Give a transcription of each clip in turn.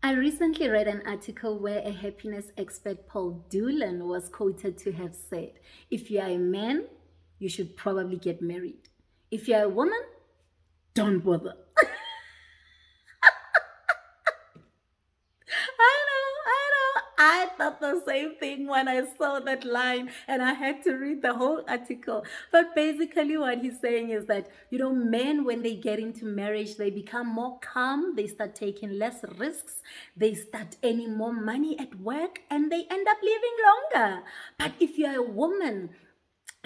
I recently read an article where a happiness expert, Paul Doolan, was quoted to have said, if you are a man, you should probably get married. If you are a woman, don't bother. I thought the same thing when I saw that line and I had to read the whole article. But basically, what he's saying is that, men, when they get into marriage, they become more calm, they start taking less risks, they start earning more money at work, and they end up living longer. But if you're a woman,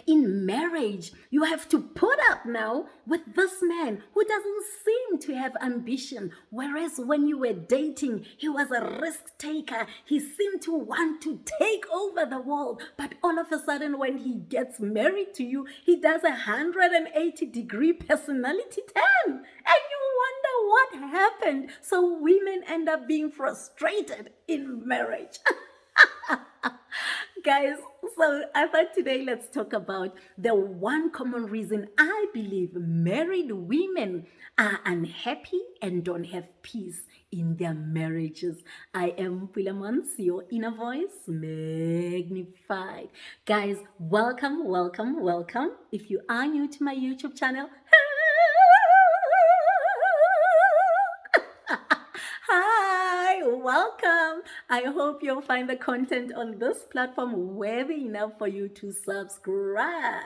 in marriage, you have to put up now with this man who doesn't seem to have ambition. Whereas when you were dating, he was a risk taker. He seemed to want to take over the world. But all of a sudden, when he gets married to you, he does 180-degree personality turn. And you wonder what happened. So women end up being frustrated in marriage. Guys, so I thought today let's talk about the one common reason I believe married women are unhappy and don't have peace in their marriages. I am Pulaa Montz, your inner voice magnified. Guys, welcome, welcome, welcome. If you are new to my YouTube channel, hi, welcome. I hope you'll find the content on this platform worthy enough for you to subscribe.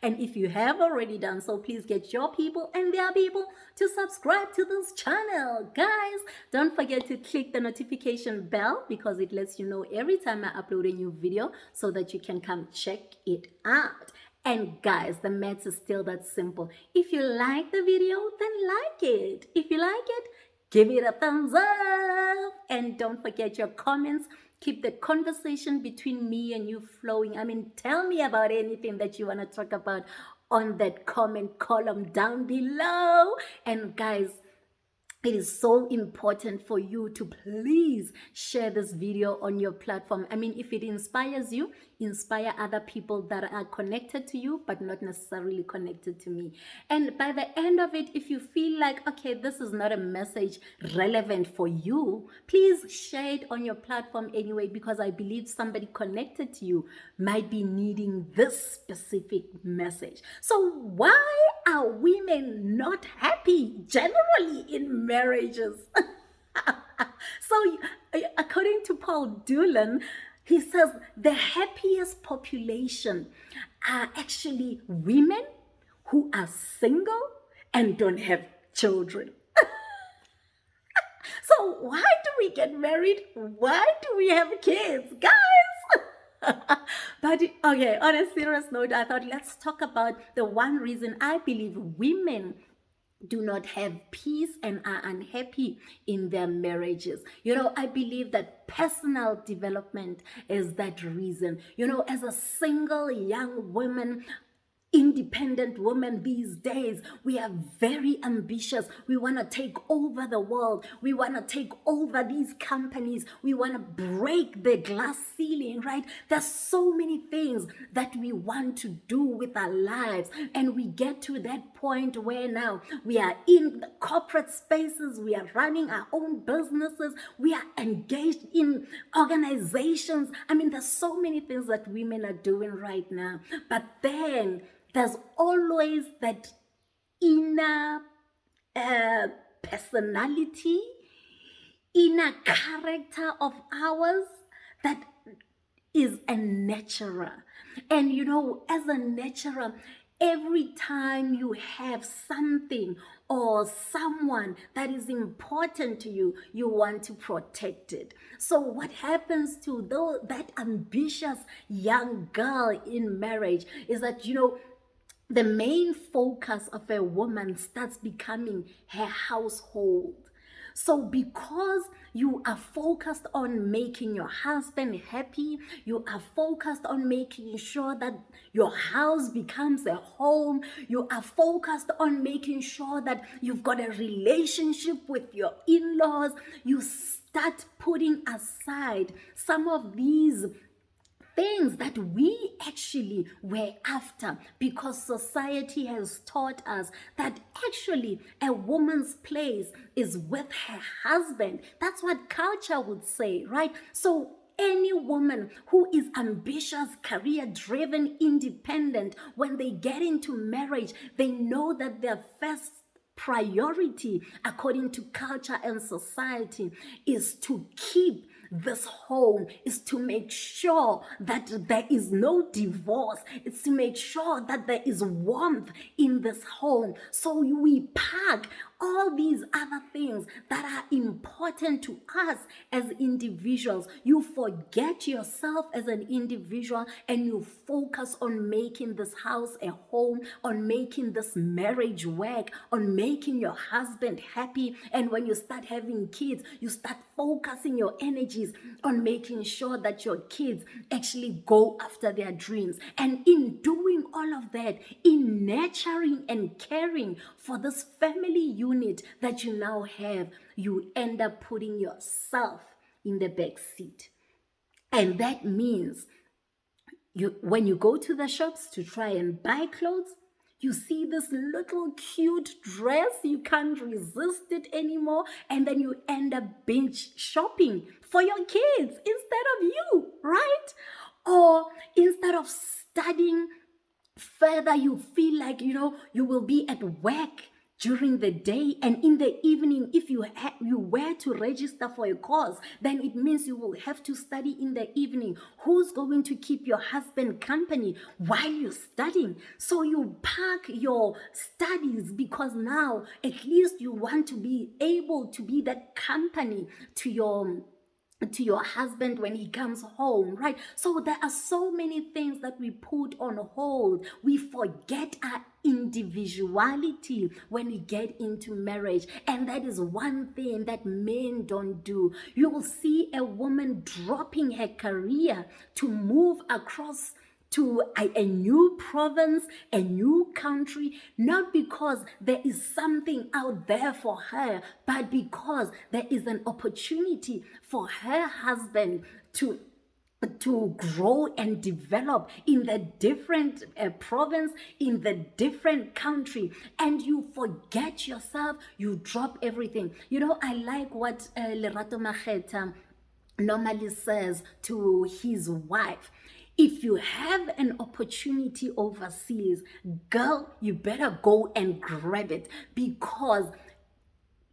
And if you have already done so, please get your people and their people to subscribe to this channel. Guys, don't forget to click the notification bell because it lets you know every time I upload a new video so that you can come check it out. And guys, the maths is still that simple. If you like the video, then like it. If you like it, give it a thumbs up. And don't forget your comments. Keep the conversation between me and you flowing. Tell me about anything that you want to talk about on that comment column down below. And guys, it is so important for you to please share this video on your platform. If it inspires you, inspire other people that are connected to you, but not necessarily connected to me. And by the end of it, if you feel like, okay, this is not a message relevant for you, please share it on your platform anyway, because I believe somebody connected to you might be needing this specific message. So why are women not happy generally in marriages? So according to Paul Doolan, he says the happiest population are actually women who are single and don't have children. So why do we get married? Why do we have kids, guys? But okay, on a serious note, I thought let's talk about the one reason I believe women do not have peace and are unhappy in their marriages. I believe that personal development is that reason. As a single young woman, independent women these days, we are very ambitious. We want to take over the world. We want to take over these companies. We want to break the glass ceiling, right? There's so many things that we want to do with our lives. And we get to that point where now we are in the corporate spaces. We are running our own businesses. We are engaged in organizations. There's so many things that women are doing right now. But then there's always that inner personality, inner character of ours that is a natural. And as a natural, every time you have something or someone that is important to you, you want to protect it. So what happens to that ambitious young girl in marriage is that, the main focus of a woman starts becoming her household. So because you are focused on making your husband happy, you are focused on making sure that your house becomes a home, you are focused on making sure that you've got a relationship with your in-laws, you start putting aside some of these things that we actually were after, because society has taught us that actually a woman's place is with her husband. That's what culture would say, right? So any woman who is ambitious, career driven, independent, when they get into marriage, they know that their first priority, according to culture and society, is to keep this home, is to make sure that there is no divorce. It's to make sure that there is warmth in this home. So we pack all these other things that are important to us as individuals. You forget yourself as an individual and you focus on making this house a home, on making this marriage work, on making your husband happy. And when you start having kids, you start focusing your energies on making sure that your kids actually go after their dreams. And in doing all of that, in nurturing and caring for this family unit that you now have, you end up putting yourself in the back seat. And that means when you go to the shops to try and buy clothes, you see this little cute dress, you can't resist it anymore, and then you end up binge shopping for your kids instead of you, right? Or instead of studying further, you feel like, you will be at work during the day, and in the evening, if you were to register for a course, then it means you will have to study in the evening. Who's going to keep your husband company while you're studying? So you park your studies because now at least you want to be able to be that company to your husband when he comes home, right? So there are so many things that we put on hold. We forget our individuality when we get into marriage, and that is one thing that men don't do. You will see a woman dropping her career to move across to a new province, a new country, not because there is something out there for her, but because there is an opportunity for her husband to grow and develop in the different province, in the different country, and you forget yourself, you drop everything. I like what Lerato Mageta normally says to his wife. If you have an opportunity overseas, girl, you better go and grab it, because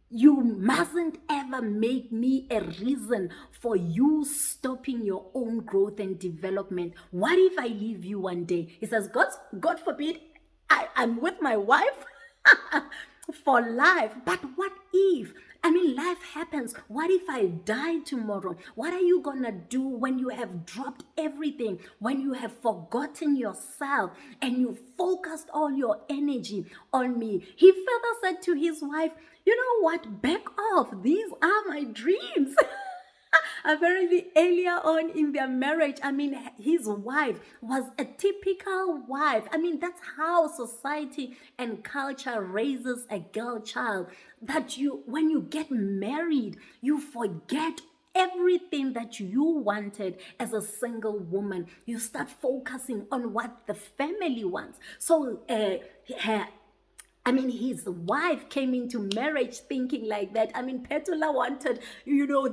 you mustn't ever make me a reason for you stopping your own growth and development. What if I leave you one day? He says, God forbid, I'm with my wife for life. But what if? Life happens. What if I die tomorrow? What are you gonna do when you have dropped everything, when you have forgotten yourself and you focused all your energy on me? He further said to his wife, you know what? Back off. These are my dreams. Apparently, earlier on in their marriage, his wife was a typical wife. That's how society and culture raises a girl child. That when you get married, you forget everything that you wanted as a single woman. You start focusing on what the family wants. So, his wife came into marriage thinking like that. Petula wanted,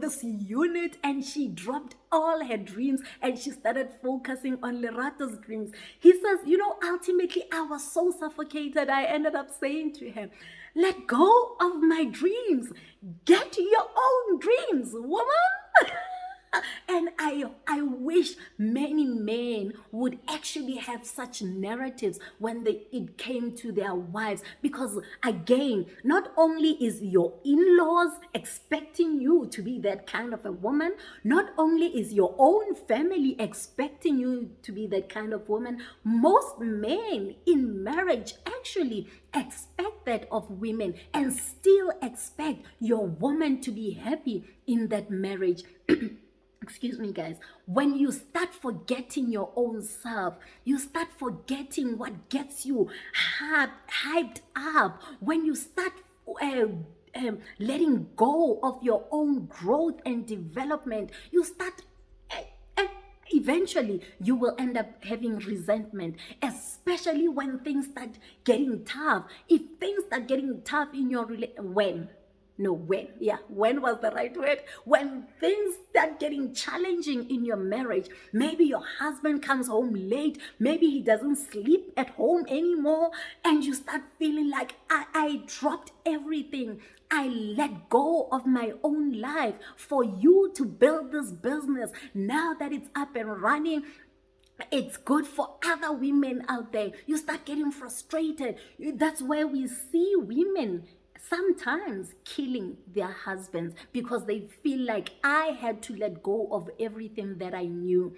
this unit, and she dropped all her dreams and she started focusing on Lerato's dreams. He says, ultimately I was so suffocated. I ended up saying to him, let go of my dreams. Get your own dreams, woman. And I wish many men would actually have such narratives when it came to their wives, because again, not only is your in-laws expecting you to be that kind of a woman, not only is your own family expecting you to be that kind of woman, most men in marriage actually expect that of women and still expect your woman to be happy in that marriage. Excuse me, guys. When you start forgetting your own self, you start forgetting what gets you hyped up. When you start letting go of your own growth and development, you start eventually you will end up having resentment, especially when things start getting tough. If things start getting tough in your when was the right word? When things start getting challenging in your marriage, maybe your husband comes home late, maybe he doesn't sleep at home anymore, and you start feeling like, I dropped everything. I let go of my own life for you to build this business. Now that it's up and running, it's good for other women out there. You start getting frustrated. That's where we see women sometimes killing their husbands because they feel like, I had to let go of everything that I knew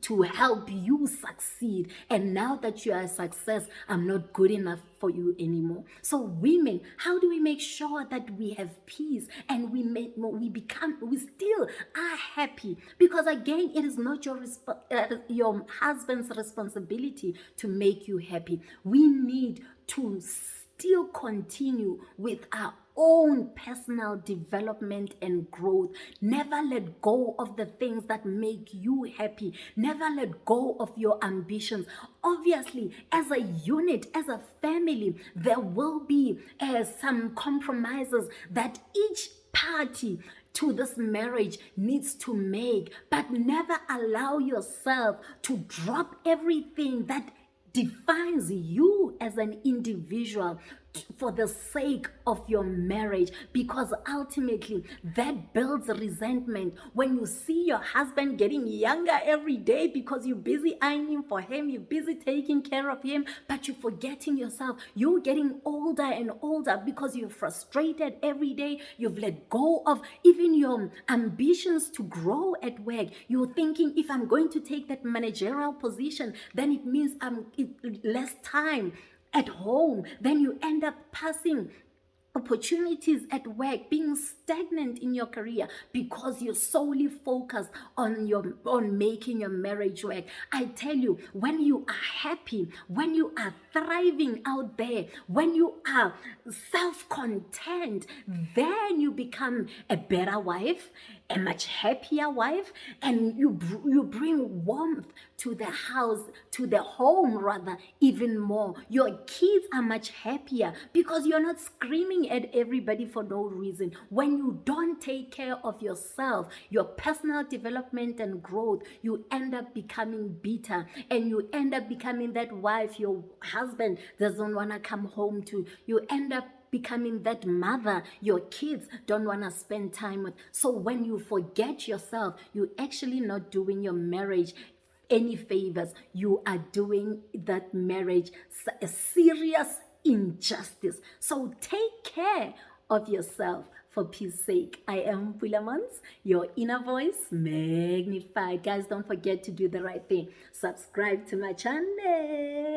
to help you succeed, and now that you are a success, I'm not good enough for you anymore. So women, how do we make sure that we have peace and we still are happy? Because again, it is not your husband's responsibility to make you happy. We need to still continue with our own personal development and growth. Never let go of the things that make you happy. Never let go of your ambitions. Obviously, as a unit, as a family, there will be some compromises that each party to this marriage needs to make, but never allow yourself to drop everything that defines you as an individual for the sake of your marriage, because ultimately that builds resentment. When you see your husband getting younger every day because you're busy ironing for him, you're busy taking care of him, but you're forgetting yourself. You're getting older and older because you're frustrated every day. You've let go of even your ambitions to grow at work. You're thinking, if I'm going to take that managerial position, then it means less time at home. Then you end up passing opportunities at work, being stagnant in your career because you're solely focused on making your marriage work. I tell you, when you are happy, when you are thriving out there, when you are self-content, then you become a better wife, a much happier wife, and you bring warmth to the house, to the home rather, even more. Your kids are much happier because you're not screaming at everybody for no reason. When you don't take care of yourself, your personal development and growth, you end up becoming bitter, and you end up becoming that wife your husband doesn't want to come home to. You end up becoming that mother your kids don't want to spend time with. So when you forget yourself, you're actually not doing your marriage any favors. You are doing that marriage a serious injustice. So take care of yourself for peace sake. I am Pulaa Montz, your inner voice magnified. Guys, don't forget to do the right thing. Subscribe to my channel.